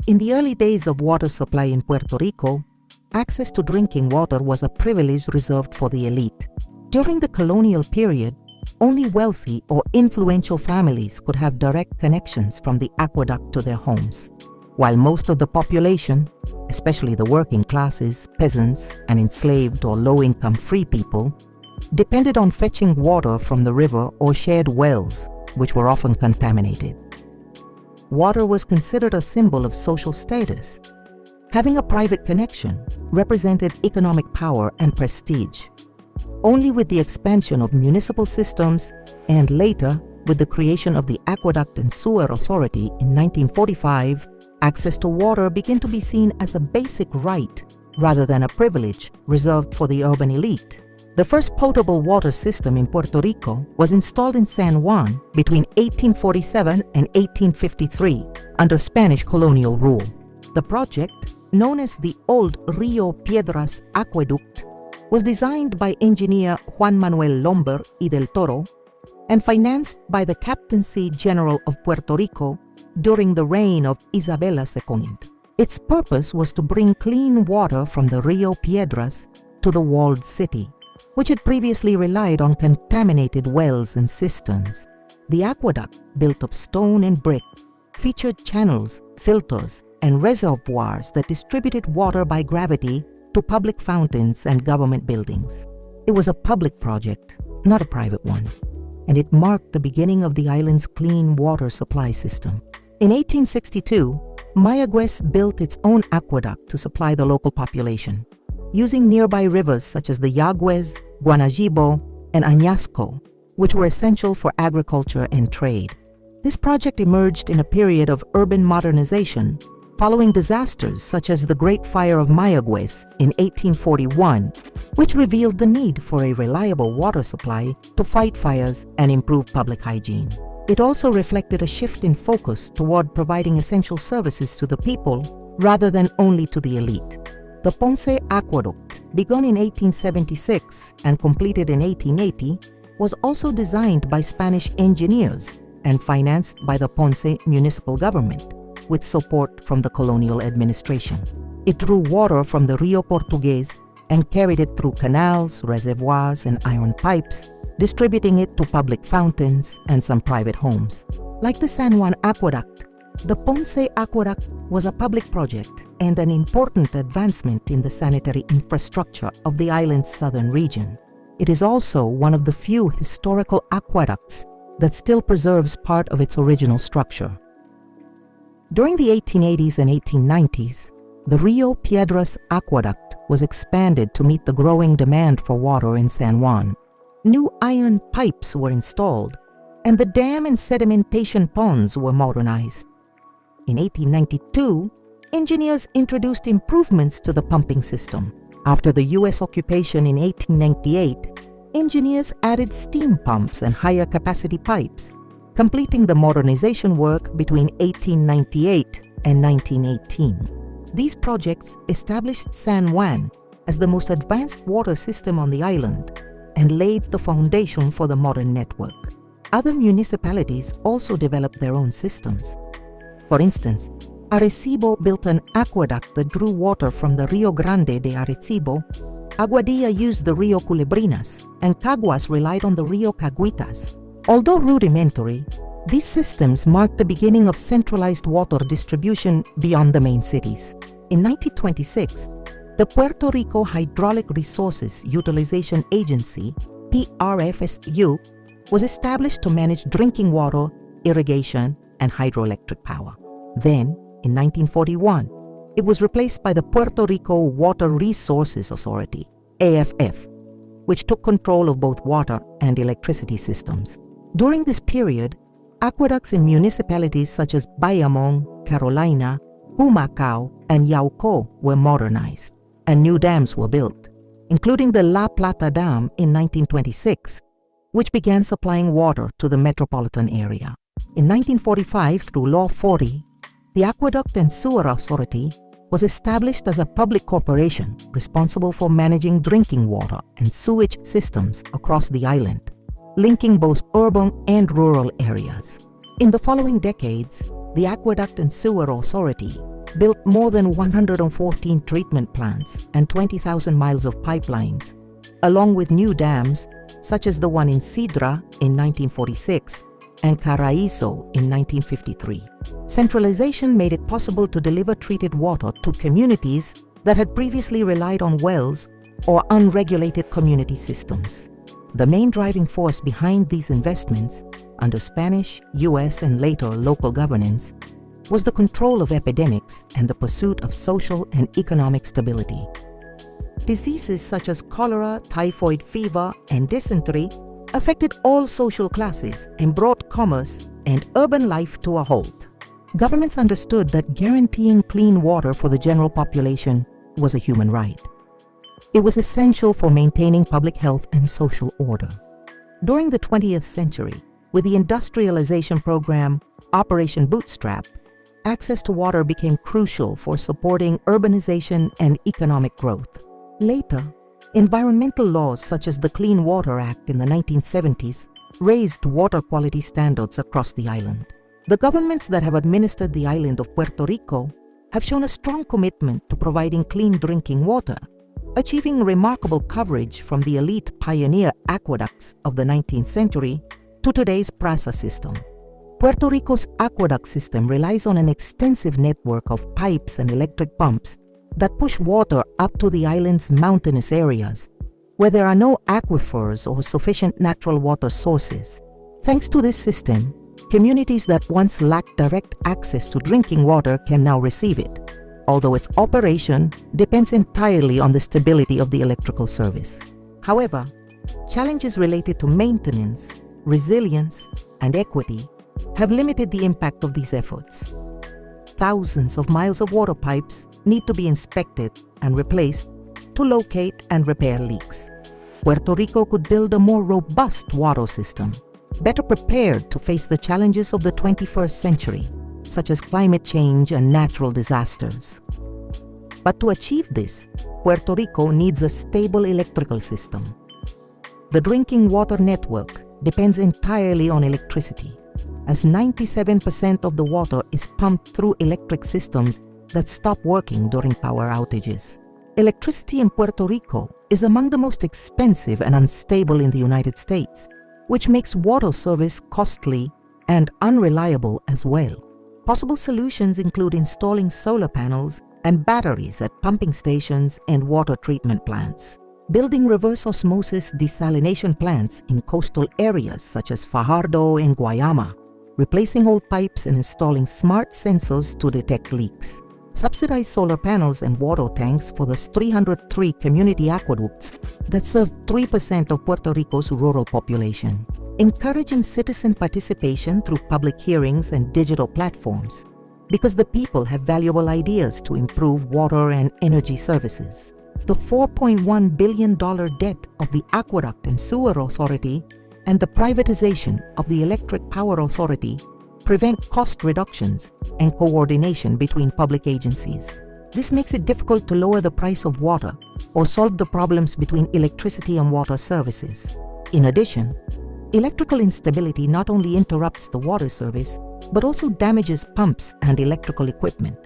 In the early days of water supply in Puerto Rico, access to drinking water was a privilege reserved for the elite. During the colonial period, only wealthy or influential families could have direct connections from the aqueduct to their homes, while most of the population, especially the working classes, peasants, and enslaved or low-income free people, depended on fetching water from the river or shared wells, which were often contaminated. Water was considered a symbol of social status. Having a private connection represented economic power and prestige. Only with the expansion of municipal systems and later with the creation of the Aqueduct and Sewer Authority in 1945, access to water began to be seen as a basic right rather than a privilege reserved for the urban elite. The first potable water system in Puerto Rico was installed in San Juan between 1847 and 1853 under Spanish colonial rule. The project, known as the Old Rio Piedras Aqueduct, was designed by engineer Juan Manuel Lomber y del Toro and financed by the Captaincy General of Puerto Rico during the reign of Isabella II. Its purpose was to bring clean water from the Rio Piedras to the walled city, which had previously relied on contaminated wells and cisterns. The aqueduct, built of stone and brick, featured channels, filters, and reservoirs that distributed water by gravity to public fountains and government buildings. It was a public project, not a private one, and it marked the beginning of the island's clean water supply system. In 1862, Mayagüez built its own aqueduct to supply the local population, using nearby rivers such as the Yaguez, Guanajibo, and Añasco, which were essential for agriculture and trade. This project emerged in a period of urban modernization following disasters such as the Great Fire of Mayagüez in 1841, which revealed the need for a reliable water supply to fight fires and improve public hygiene. It also reflected a shift in focus toward providing essential services to the people rather than only to the elite. The Ponce Aqueduct, begun in 1876 and completed in 1880, was also designed by Spanish engineers and financed by the Ponce municipal government, with support from the colonial administration. It drew water from the Rio Portugues and carried it through canals, reservoirs, and iron pipes, distributing it to public fountains and some private homes. Like the San Juan Aqueduct, the Ponce Aqueduct was a public project and an important advancement in the sanitary infrastructure of the island's southern region. It is also one of the few historical aqueducts that still preserves part of its original structure. During the 1880s and 1890s, the Rio Piedras Aqueduct was expanded to meet the growing demand for water in San Juan. New iron pipes were installed, and the dam and sedimentation ponds were modernized. In 1892, engineers introduced improvements to the pumping system. After the U.S. occupation in 1898, engineers added steam pumps and higher capacity pipes, completing the modernization work between 1898 and 1918. These projects established San Juan as the most advanced water system on the island and laid the foundation for the modern network. Other municipalities also developed their own systems. For instance, Arecibo built an aqueduct that drew water from the Rio Grande de Arecibo, Aguadilla used the Rio Culebrinas, and Caguas relied on the Rio Caguitas. Although rudimentary, these systems marked the beginning of centralized water distribution beyond the main cities. In 1926, the Puerto Rico Hydraulic Resources Utilization Agency, PRFSU, was established to manage drinking water, irrigation, and hydroelectric power. Then, in 1941, it was replaced by the Puerto Rico Water Resources Authority, AFF, which took control of both water and electricity systems. During this period, aqueducts in municipalities such as Bayamón, Carolina, Humacao, and Yauco were modernized, and new dams were built, including the La Plata Dam in 1926, which began supplying water to the metropolitan area. In 1945, through Law 40, the Aqueduct and Sewer Authority was established as a public corporation responsible for managing drinking water and sewage systems across the island, linking both urban and rural areas. In the following decades, the Aqueduct and Sewer Authority built more than 114 treatment plants and 20,000 miles of pipelines, along with new dams such as the one in Sidra in 1946 and Caraizo in 1953. Centralization made it possible to deliver treated water to communities that had previously relied on wells or unregulated community systems. The main driving force behind these investments, under Spanish, US, and later local governance, was the control of epidemics and the pursuit of social and economic stability. Diseases such as cholera, typhoid fever, and dysentery affected all social classes and brought commerce and urban life to a halt. Governments understood that guaranteeing clean water for the general population was a human right. It was essential for maintaining public health and social order. During the 20th century, with the industrialization program Operation Bootstrap, access to water became crucial for supporting urbanization and economic growth. Later, environmental laws such as the Clean Water Act in the 1970s raised water quality standards across the island. The governments that have administered the island of Puerto Rico have shown a strong commitment to providing clean drinking water, achieving remarkable coverage from the elite pioneer aqueducts of the 19th century to today's PRASA system. Puerto Rico's aqueduct system relies on an extensive network of pipes and electric pumps that push water up to the island's mountainous areas, where there are no aquifers or sufficient natural water sources. Thanks to this system, communities that once lacked direct access to drinking water can now receive it, although its operation depends entirely on the stability of the electrical service. However, challenges related to maintenance, resilience, and equity have limited the impact of these efforts. Thousands of miles of water pipes need to be inspected and replaced to locate and repair leaks. Puerto Rico could build a more robust water system, better prepared to face the challenges of the 21st century, such as climate change and natural disasters. But to achieve this, Puerto Rico needs a stable electrical system. The drinking water network depends entirely on electricity, as 97% of the water is pumped through electric systems that stop working during power outages. Electricity in Puerto Rico is among the most expensive and unstable in the United States, which makes water service costly and unreliable as well. Possible solutions include installing solar panels and batteries at pumping stations and water treatment plants, building reverse osmosis desalination plants in coastal areas such as Fajardo and Guayama, replacing old pipes and installing smart sensors to detect leaks, subsidize solar panels and water tanks for the 303 community aqueducts that serve 3% of Puerto Rico's rural population, encouraging citizen participation through public hearings and digital platforms, because the people have valuable ideas to improve water and energy services. The $4.1 billion debt of the Aqueduct and Sewer Authority and the privatization of the Electric Power Authority prevent cost reductions and coordination between public agencies. This makes it difficult to lower the price of water or solve the problems between electricity and water services. In addition, electrical instability not only interrupts the water service, but also damages pumps and electrical equipment,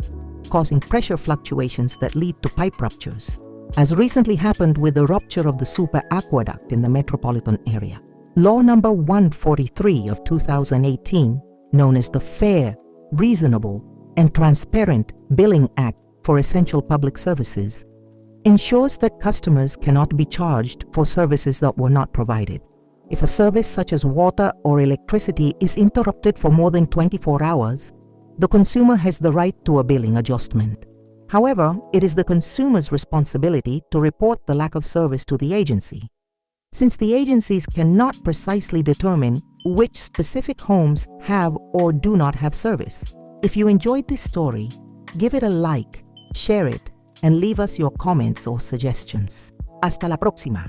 causing pressure fluctuations that lead to pipe ruptures, as recently happened with the rupture of the Super Aqueduct in the metropolitan area. Law number 143 of 2018, known as the Fair, Reasonable, and Transparent Billing Act for Essential Public Services, ensures that customers cannot be charged for services that were not provided. If a service such as water or electricity is interrupted for more than 24 hours, the consumer has the right to a billing adjustment. However, it is the consumer's responsibility to report the lack of service to the agency, since the agencies cannot precisely determine which specific homes have or do not have service. If you enjoyed this story, give it a like, share it, and leave us your comments or suggestions. Hasta la próxima.